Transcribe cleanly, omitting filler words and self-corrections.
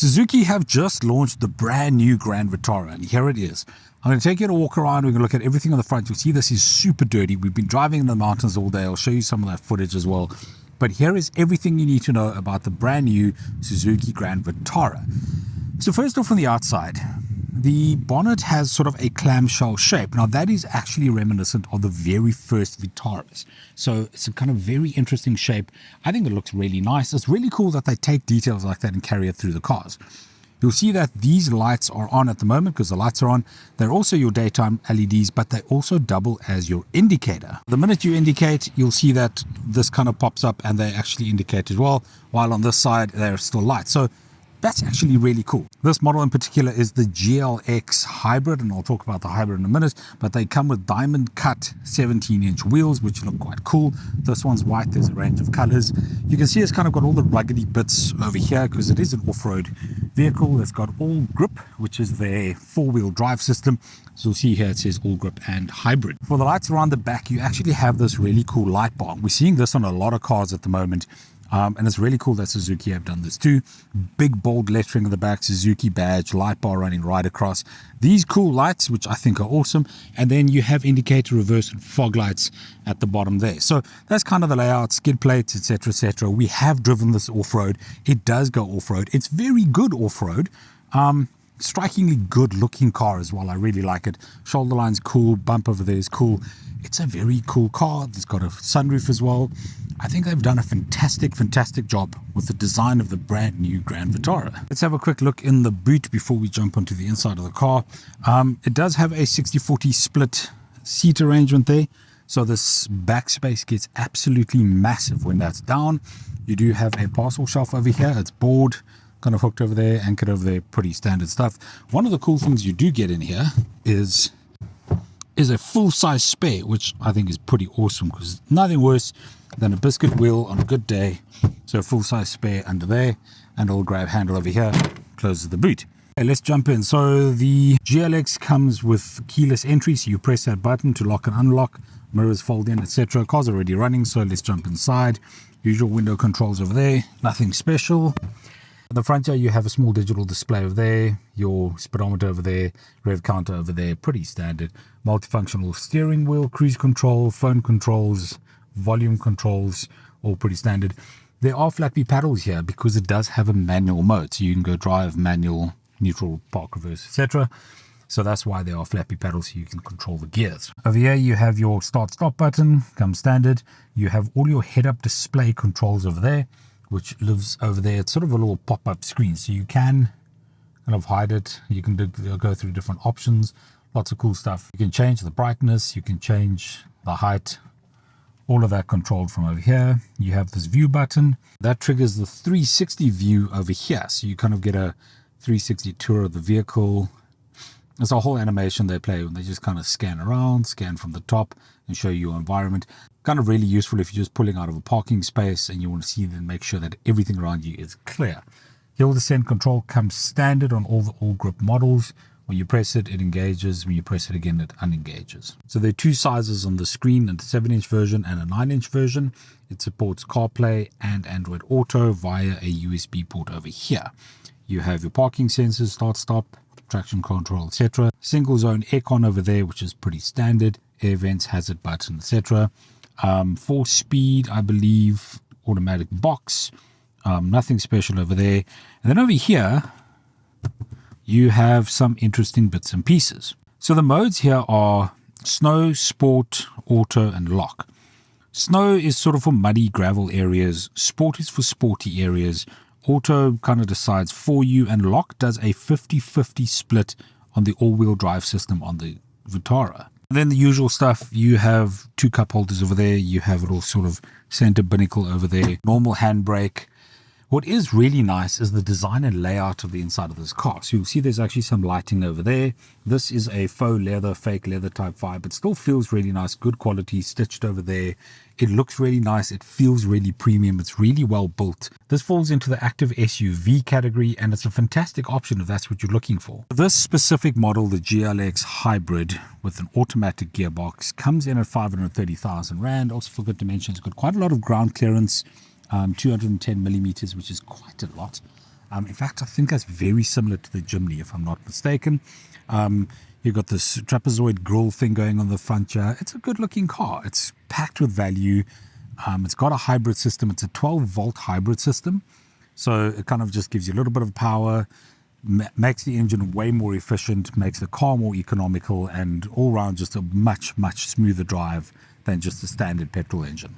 Suzuki have just launched the brand new Grand Vitara, and here it is. I'm going to take you to walk around. We're going to look at everything on the front. You'll see this is super dirty. We've been driving in the mountains all day. I'll show you some of that footage as well. But here is everything you need to know about the brand new Suzuki Grand Vitara. So first off, on the outside, the bonnet has sort of a clamshell shape. Now that is actually reminiscent of the very first Vitaras. So it's a kind of very interesting shape. I think it looks really nice. It's really cool that they take details like that and carry it through the cars. You'll see that these lights are on at the moment because the lights are on. They're also your daytime LEDs, but they also double as your indicator. The minute you indicate, you'll see that this kind of pops up and they actually indicate as well, while on this side, they're still lights. So that's actually really cool. This model in particular is the GLX Hybrid, and I'll talk about the hybrid in a minute, but they come with diamond cut 17-inch wheels, which look quite cool. This one's white. There's a range of colors. You can see it's kind of got all the ruggedy bits over here because it is an off-road vehicle. It's got all grip, which is their four-wheel drive system. So you'll see here it says all grip and hybrid. For the lights around the back, you actually have this really cool light bar. We're seeing this on a lot of cars at the moment. And it's really cool that Suzuki have done this too. Big bold lettering on the back, Suzuki badge, light bar running right across. These cool lights, which I think are awesome. And then you have indicator, reverse, and fog lights at the bottom there. So that's kind of the layout, skid plates, etc., etc. We have driven this off-road. It does go off-road. It's very good off-road. Strikingly good looking car as well. I really like it. Shoulder line's cool. Bump over there is cool. It's a very cool car. It's got a sunroof as well. I think they've done a fantastic job with the design of the brand new Grand Vitara. Let's have a quick look in the boot before we jump onto the inside of the car. It does have a 60-40 split seat arrangement there. So this back space gets absolutely massive when that's down. You do have a parcel shelf over here. It's board, kind of hooked over there, anchored over there, pretty standard stuff. One of the cool things you do get in here is a full-size spare, which I think is pretty awesome because nothing worse than a biscuit wheel on a good day. So a full-size spare under there and a little grab handle over here closes the boot. Okay, let's jump in. So the GLX comes with keyless entry, so you press that button to lock and unlock, mirrors fold in, etc. Car's already running, so let's jump inside. Usual window controls over there, nothing special. At the front here, you have a small digital display over there, your speedometer over there, rev counter over there, pretty standard. Multifunctional steering wheel, cruise control, phone controls, volume controls, all pretty standard. There are flat B paddles here because it does have a manual mode, so you can go drive, manual, neutral, park, reverse, etc. So that's why there are flat B paddles, so you can control the gears. Over here, you have your start-stop button, comes standard. You have all your head-up display controls over there, which lives over there. It's sort of a little pop-up screen, so you can kind of hide it. You can go through different options. Lots of cool stuff. You can change the brightness. You can change the height. All of that controlled from over here. You have this view button. That triggers the 360 view over here. So you kind of get a 360 tour of the vehicle. It's a whole animation they play when they just kind of scan around, scan from the top and show you your environment. Kind of really useful if you're just pulling out of a parking space and you want to see and make sure that everything around you is clear. Hill descent control comes standard on all the all-grip models. When you press it, it engages. When you press it again, it unengages. So there are two sizes on the screen, a 7-inch version and a 9-inch version. It supports CarPlay and Android Auto via a USB port over here. You have your parking sensors, start, stop, traction control, etc. Single zone aircon over there, which is pretty standard. Air vents, hazard button, etc. 4-speed, I believe, automatic box. Nothing special over there. And then over here, you have some interesting bits and pieces. So the modes here are snow, sport, auto, and lock. Snow is sort of for muddy gravel areas. Sport is for sporty areas. Auto kind of decides for you, and lock does a 50-50 split on the all-wheel drive system on the Vitara. And then the usual stuff, you have 2 cup holders over there. You have a little sort of center binnacle over there. Normal handbrake. What is really nice is the design and layout of the inside of this car. So you'll see there's actually some lighting over there. This is a faux leather, fake leather type 5, but still feels really nice. Good quality, stitched over there. It looks really nice. It feels really premium. It's really well built. This falls into the active SUV category, and it's a fantastic option if that's what you're looking for. This specific model, the GLX Hybrid with an automatic gearbox, comes in at 530,000 Rand. Also for good dimensions, got quite a lot of ground clearance. 210 millimeters, which is quite a lot. In fact, I think that's very similar to the Jimny, if I'm not mistaken. You've got this trapezoid grille thing going on the front here. It's a good-looking car. It's packed with value. It's got a hybrid system. It's a 12-volt hybrid system. So it kind of just gives you a little bit of power, makes the engine way more efficient, makes the car more economical, and all around just a much, much smoother drive than just a standard petrol engine.